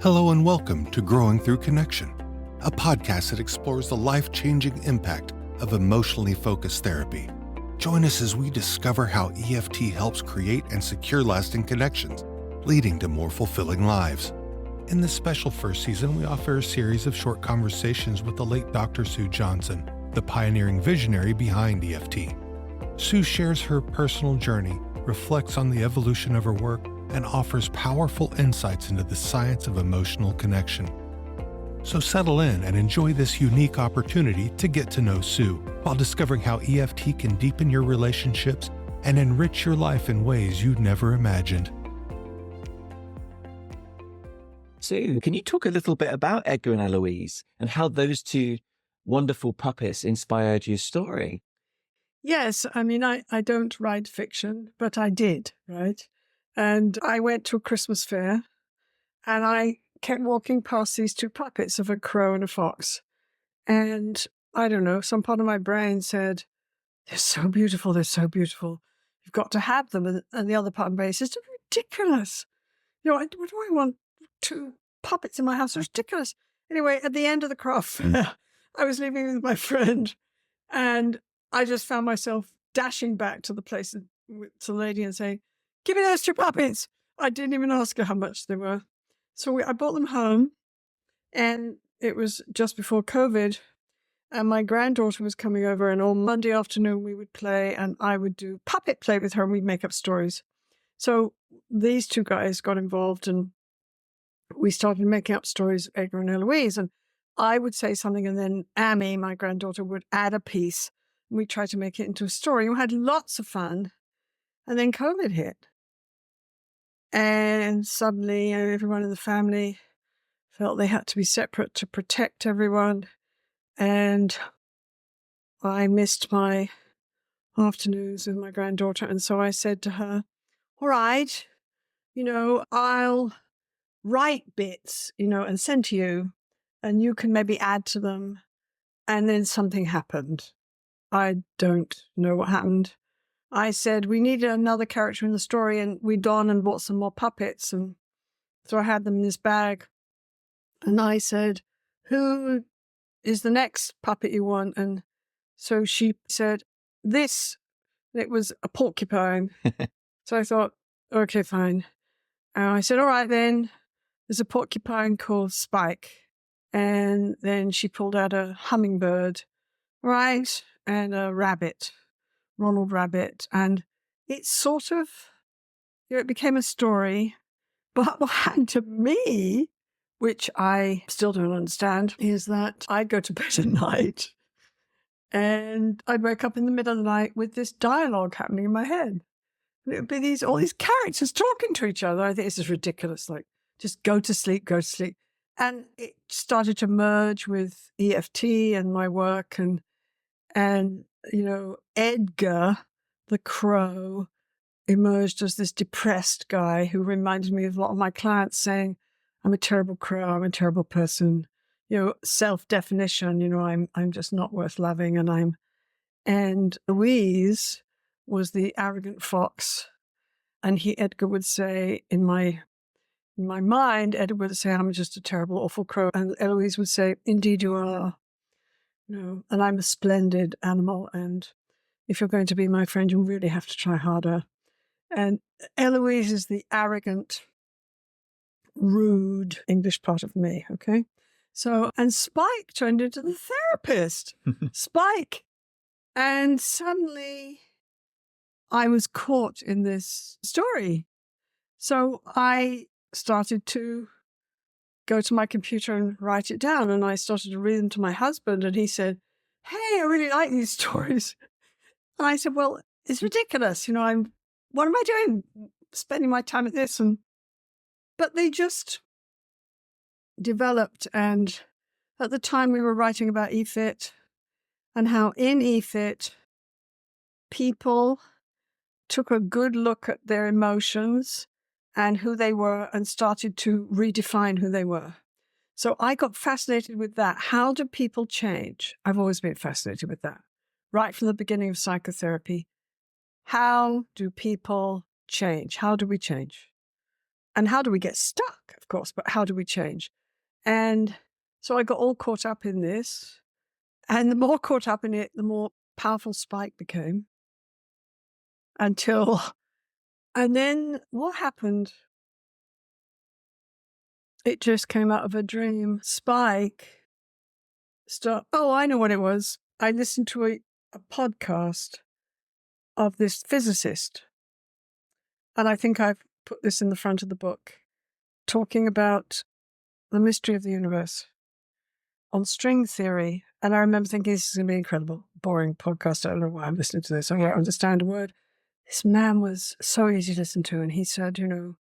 Hello and welcome to Growing Through Connection, a podcast that explores the life-changing impact of emotionally focused therapy. Join us as we discover how EFT helps create and secure lasting connections, leading to more fulfilling lives. In this special first season, we offer a series of short conversations with the late Dr. Sue Johnson, the pioneering visionary behind EFT. Sue shares her personal journey, reflects on the evolution of her work, and offers powerful insights into the science of emotional connection. So settle in and enjoy this unique opportunity to get to know Sue while discovering how EFT can deepen your relationships and enrich your life in ways you never imagined. Sue, can you talk a little bit about Edgar and Eloise and how those two wonderful puppets inspired your story? Yes, I mean, I don't write fiction, but I did, right? And I went to a Christmas fair and I kept walking past these two puppets of a crow and a fox. And I don't know, some part of my brain said, they're so beautiful, they're so beautiful. You've got to have them. And the other part of my brain says, it's ridiculous. You know, what do I want two puppets in my house? It's ridiculous. Anyway, at the end of the craft fair, I was leaving with my friend and I just found myself dashing back to the place to the lady and saying, give me those two puppets. I didn't even ask her how much they were. So I brought them home and it was just before COVID and my granddaughter was coming over and on Monday afternoon we would play and I would do puppet play with her and we'd make up stories. So these two guys got involved and we started making up stories of Edgar and Eloise, and I would say something and then Amy, my granddaughter, would add a piece and we tried to make it into a story. We had lots of fun and then COVID hit. And suddenly everyone in the family felt they had to be separate to protect everyone. And I missed my afternoons with my granddaughter. And so I said to her, all right, I'll write bits, and send to you. And you can maybe add to them. And then something happened. I don't know what happened. I said, we needed another character in the story, and we'd gone and bought some more puppets. And so I had them in this bag. And I said, who is the next puppet you want? And so she said, this. It was a porcupine. So I thought, okay, fine. And I said, all right, then. There's a porcupine called Spike. And then she pulled out a hummingbird, right? And a rabbit. Ronald Rabbit, and it sort of, it became a story. But what happened to me, which I still don't understand, is that I'd go to bed at night and I'd wake up in the middle of the night with this dialogue happening in my head. And it would be all these characters talking to each other. I think this is ridiculous. Like, just go to sleep, go to sleep. And it started to merge with EFT and my work and Edgar, the crow, emerged as this depressed guy who reminded me of a lot of my clients saying, I'm a terrible crow, I'm a terrible person. Self-definition, I'm just not worth loving. And Louise was the arrogant fox. And Edgar would say, in my mind, Edgar would say, I'm just a terrible, awful crow. And Eloise would say, indeed you are. And I'm a splendid animal. And if you're going to be my friend, you really have to try harder. And Eloise is the arrogant, rude English part of me, okay? So, and Spike turned into the therapist. Spike. And suddenly I was caught in this story. So I started to go to my computer and write it down. And I started to read them to my husband. And he said, hey, I really like these stories. And I said, well, it's ridiculous. What am I doing? Spending my time at this. But they just developed. And at the time we were writing about EFIT and how in EFIT, people took a good look at their emotions and who they were and started to redefine who they were. So I got fascinated with that. How do people change? I've always been fascinated with that. Right from the beginning of psychotherapy. How do people change? How do we change? And how do we get stuck, of course, but how do we change? And so I got all caught up in this. And the more caught up in it, the more powerful Spike became. And then what happened? It just came out of a dream. Spike I know what it was. I listened to a podcast of this physicist. And I think I've put this in the front of the book, talking about the mystery of the universe on string theory. And I remember thinking, this is going to be incredible, boring podcast. I don't know why I'm listening to this. I won't understand a word. This man was so easy to listen to. And he said, the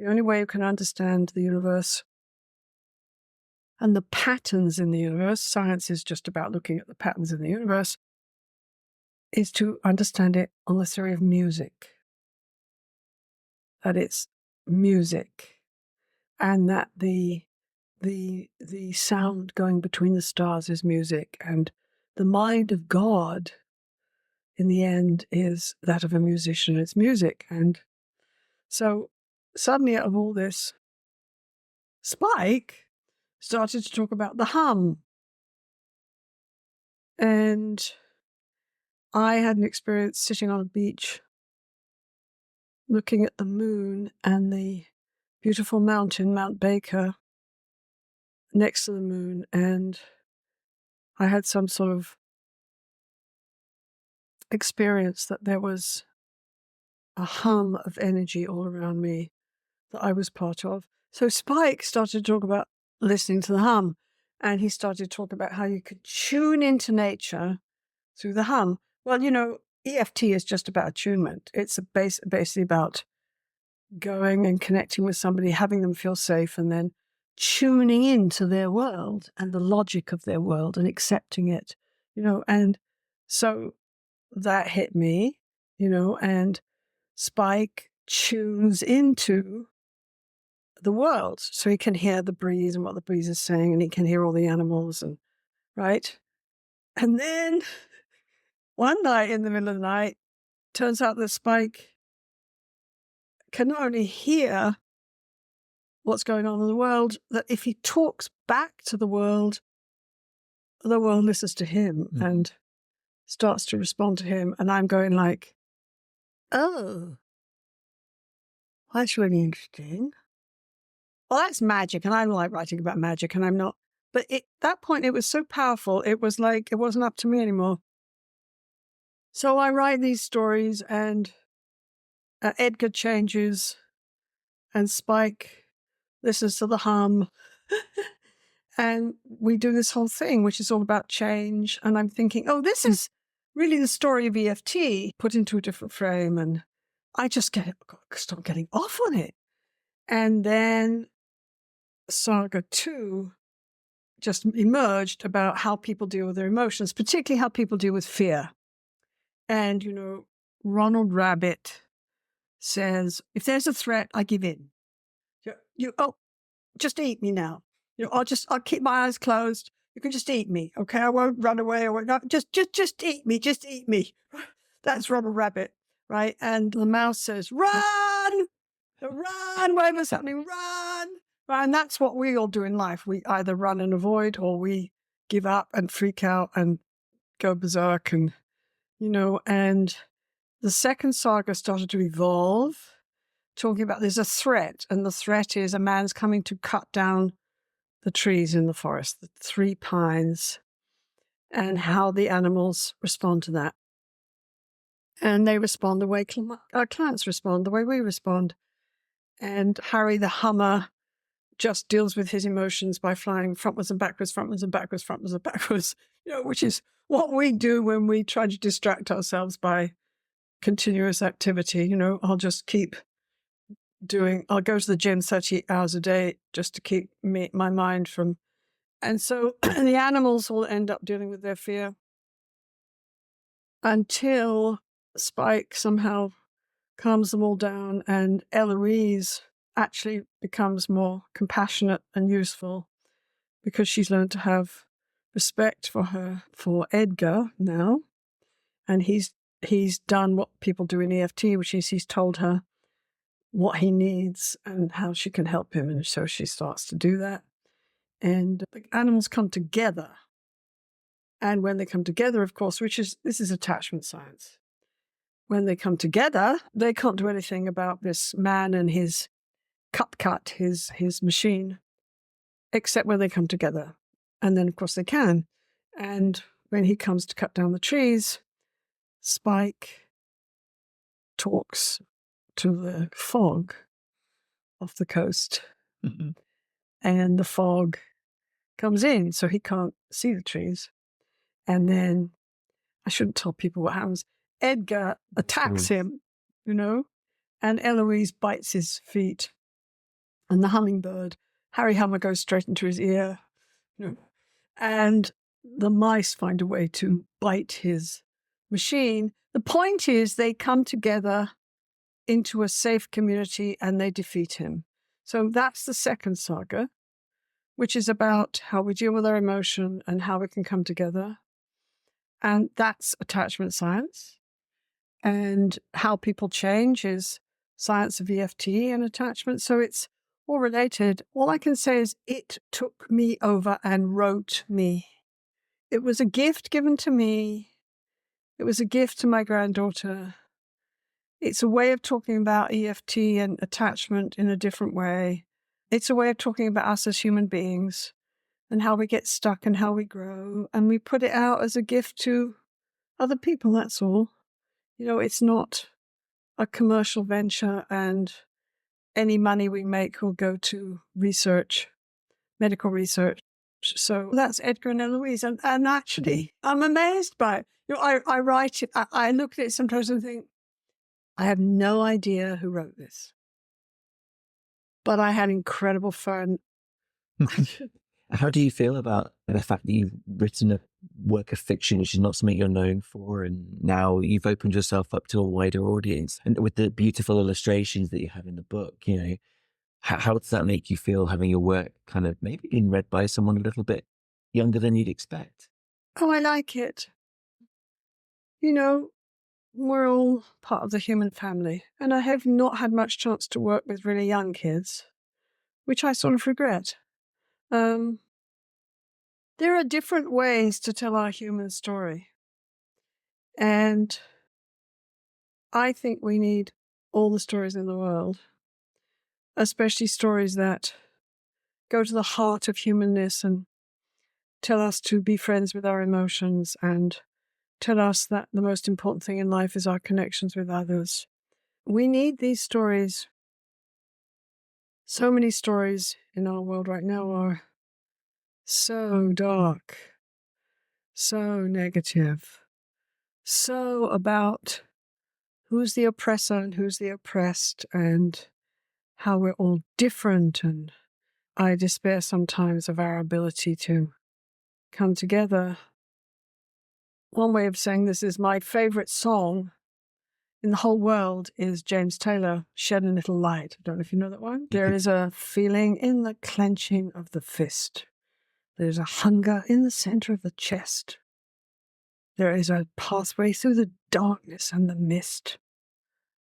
only way you can understand the universe and the patterns in the universe, science is just about looking at the patterns in the universe, is to understand it on the theory of music. That it's music, and that the sound going between the stars is music, and the mind of God in the end is that of a musician. It's music. And so suddenly out of all this, Spike started to talk about the hum. And I had an experience sitting on a beach looking at the moon and the beautiful mountain, Mount Baker, next to the moon. And I had some sort of experience that there was a hum of energy all around me that I was part of. So Spike started to talk about listening to the hum. And he started to talk about how you could tune into nature through the hum. Well, EFT is just about attunement. It's basically about going and connecting with somebody, having them feel safe, and then tuning into their world and the logic of their world and accepting it, and so that hit me, and Spike tunes into the world so he can hear the breeze and what the breeze is saying, and he can hear all the animals, and right. And then one night in the middle of the night, turns out that Spike can not only hear what's going on in the world, that if he talks back to the world listens to him and starts to respond to him. And I'm going like, oh, that's really interesting. Well, that's magic. And I don't like writing about magic, and I'm not. But at that point, it was so powerful. It was like, it wasn't up to me anymore. So I write these stories, and Edgar changes, and Spike listens to the hum. And we do this whole thing, which is all about change. And I'm thinking, oh, this is really the story of EFT put into a different frame. And I just start getting off on it. And then Saga 2 just emerged about how people deal with their emotions, particularly how people deal with fear. And, Ronald Rabbit says, if there's a threat, I give in. Just eat me now. I'll keep my eyes closed. You can just eat me, okay? I won't run away. Just eat me. Just eat me. That's Ronald Rabbit, right? And the mouse says, run, whatever's happening, run. Right? And that's what we all do in life. We either run and avoid, or we give up and freak out and go berserk. And, and the second saga started to evolve, talking about there's a threat, and the threat is a man's coming to cut down the trees in the forest, the 3 pines, and how the animals respond to that. And they respond the way our clients respond, the way we respond. And Harry the Hummer just deals with his emotions by flying frontwards and backwards, frontwards and backwards, frontwards and backwards, which is what we do when we try to distract ourselves by continuous activity. I'll just keep I'll go to the gym 30 hours a day just to keep my mind from. And so the animals will end up dealing with their fear until Spike somehow calms them all down, and Eloise actually becomes more compassionate and useful because she's learned to have respect for Edgar now. And he's done what people do in EFT, which is he's told her, what he needs and how she can help him. And so she starts to do that. And the animals come together. And when they come together, of course, this is attachment science. When they come together, they can't do anything about this man and his his machine, except when they come together. And then, of course, they can. And when he comes to cut down the trees, Spike talks to the fog off the coast. Mm-hmm. And the fog comes in, so he can't see the trees. And then, I shouldn't tell people what happens. Edgar attacks him, and Eloise bites his feet. And the hummingbird, Harry Hummer, goes straight into his ear. And the mice find a way to bite his machine. The point is they come together into a safe community and they defeat him. So that's the second saga, which is about how we deal with our emotion and how we can come together. And that's attachment science. And how people change is science of EFT and attachment. So it's all related. All I can say is it took me over and wrote me. It was a gift given to me. It was a gift to my granddaughter. It's a way of talking about EFT and attachment in a different way. It's a way of talking about us as human beings and how we get stuck and how we grow. And we put it out as a gift to other people, that's all. It's not a commercial venture, and any money we make will go to research, medical research. So that's Edgar and Eloise. And actually, I'm amazed by it. I write it, I look at it sometimes and think, I have no idea who wrote this. But I had incredible fun. How do you feel about the fact that you've written a work of fiction, which is not something you're known for, and now you've opened yourself up to a wider audience? And with the beautiful illustrations that you have in the book, how does that make you feel, having your work kind of maybe being read by someone a little bit younger than you'd expect? Oh, I like it. We're all part of the human family, and I have not had much chance to work with really young kids, which I sort of regret. There are different ways to tell our human story. And I think we need all the stories in the world, especially stories that go to the heart of humanness and tell us to be friends with our emotions and tell us that the most important thing in life is our connections with others. We need these stories. So many stories in our world right now are so dark, so negative, so about who's the oppressor and who's the oppressed and how we're all different. And I despair sometimes of our ability to come together. One way of saying this is my favorite song in the whole world is James Taylor, Shed a Little Light. I don't know if you know that one. There is a feeling in the clenching of the fist. There's a hunger in the center of the chest. There is a pathway through the darkness and the mist.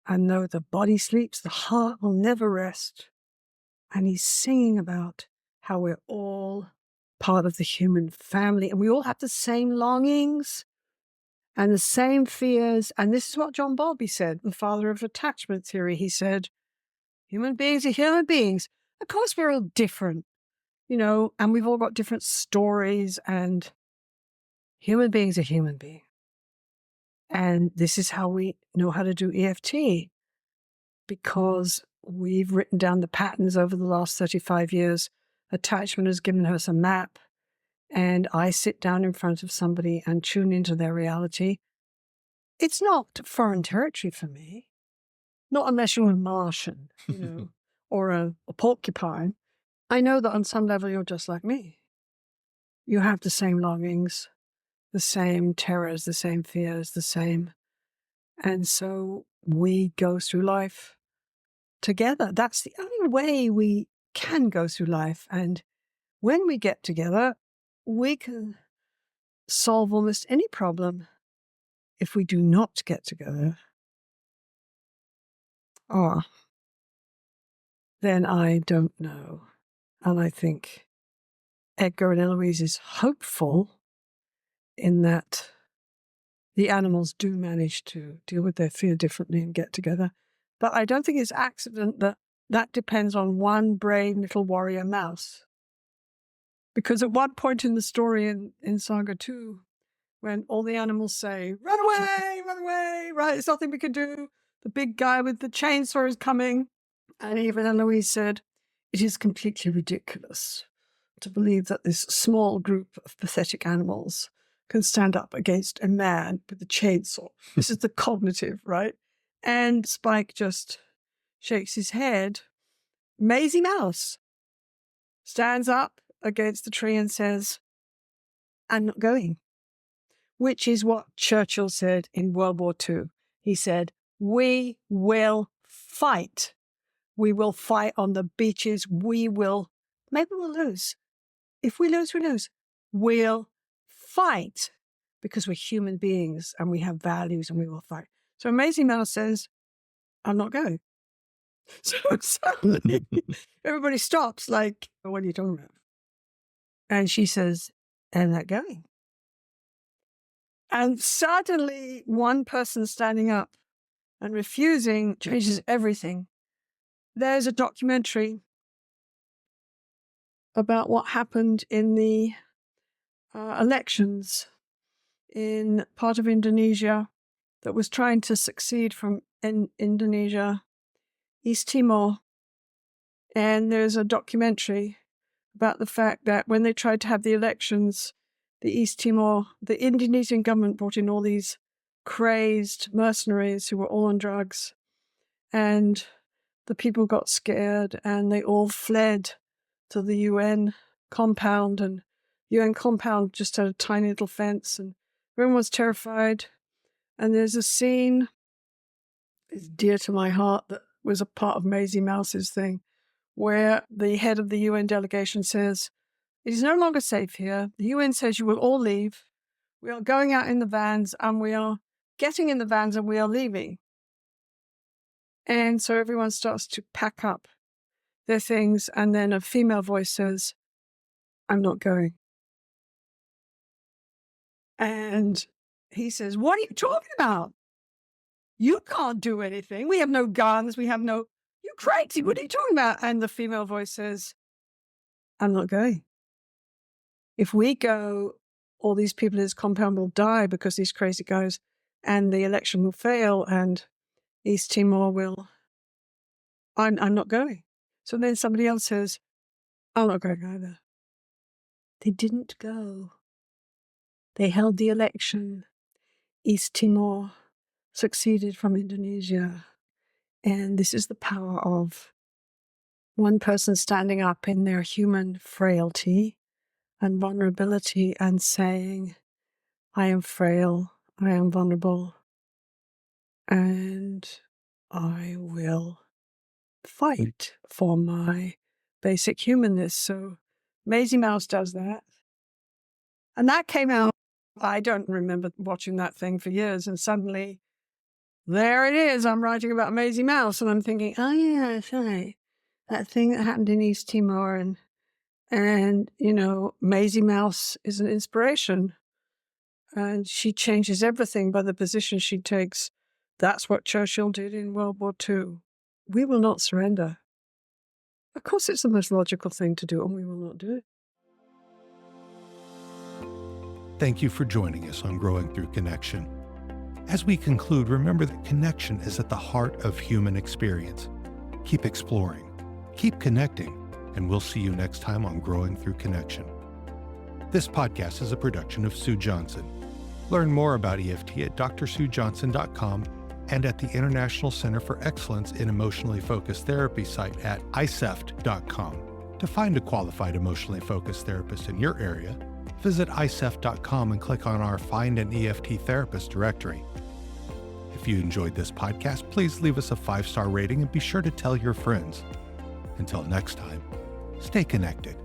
And though the body sleeps, the heart will never rest. And he's singing about how we're all part of the human family and we all have the same longings and the same fears. And this is what John Bowlby said, the father of attachment theory. He said, human beings are human beings. Of course, we're all different, and we've all got different stories, and human beings are human beings. And this is how we know how to do EFT, because we've written down the patterns over the last 35 years. Attachment has given us a map, and I sit down in front of somebody and tune into their reality. It's not foreign territory for me, not unless you're a Martian, or a porcupine. I know that on some level you're just like me. You have the same longings, the same terrors, the same fears, the same. And so we go through life together. That's the only way we can go through life. And when we get together, we can solve almost any problem. If we do not get together, then I don't know. And I think Edgar and Eloise is hopeful in that the animals do manage to deal with their fear differently and get together. But I don't think it's accident that depends on one brave little warrior mouse. Because at one point in the story in Saga 2, when all the animals say, run away, right, there's nothing we can do. The big guy with the chainsaw is coming. And even Eloise said, it is completely ridiculous to believe that this small group of pathetic animals can stand up against a man with a chainsaw. This is the cognitive, right? And Spike just shakes his head. Maisie Mouse stands up against the tree and says, I'm not going. Which is what Churchill said in World War II. He said, we will fight. We will fight on the beaches. Maybe we'll lose. If we lose, we lose. We'll fight because we're human beings and we have values and we will fight. So Maisie Mouse says, I'm not going. So suddenly everybody stops like, what are you talking about? And she says, I'm not going. And suddenly one person standing up and refusing changes everything. There's a documentary about what happened in the elections in part of Indonesia that was trying to succeed from Indonesia, East Timor. And there's a documentary about the fact that when they tried to have the elections, the Indonesian government brought in all these crazed mercenaries who were all on drugs. And the people got scared and they all fled to the UN compound. And the UN compound just had a tiny little fence and everyone was terrified. And there's a scene, it's dear to my heart, that was a part of Maisie Mouse's thing, where the head of the UN delegation says, it is no longer safe here. The UN says you will all leave. We are going out in the vans and we are getting in the vans and we are leaving. And so everyone starts to pack up their things. And then a female voice says, I'm not going. And he says, what are you talking about? You can't do anything. We have no guns. You're crazy. What are you talking about? And the female voice says, I'm not going. If we go, all these people in this compound will die because these crazy guys, and the election will fail, and East Timor will. I'm not going. So then somebody else says, I'm not going either. They didn't go. They held the election. East Timor succeeded from Indonesia. And this is the power of one person standing up in their human frailty and vulnerability and saying, I am frail, I am vulnerable, and I will fight for my basic humanness. So Maisie Mouse does that. And that came out, I don't remember watching that thing for years, and suddenly there it is. I'm writing about Maisie Mouse, and I'm thinking, oh yeah, that's right. That thing that happened in East Timor, and Maisie Mouse is an inspiration. And she changes everything by the position she takes. That's what Churchill did in World War II. We will not surrender. Of course, it's the most logical thing to do, and we will not do it. Thank you for joining us on Growing Through Connection. As we conclude, remember that connection is at the heart of human experience. Keep exploring, keep connecting, and we'll see you next time on Growing Through Connection. This podcast is a production of Sue Johnson. Learn more about EFT at drsuejohnson.com and at the International Center for Excellence in Emotionally Focused Therapy site at iceft.com. To find a qualified emotionally focused therapist in your area, visit iceft.com and click on our Find an EFT Therapist directory. If you enjoyed this podcast, please leave us a 5-star rating and be sure to tell your friends. Until next time, stay connected.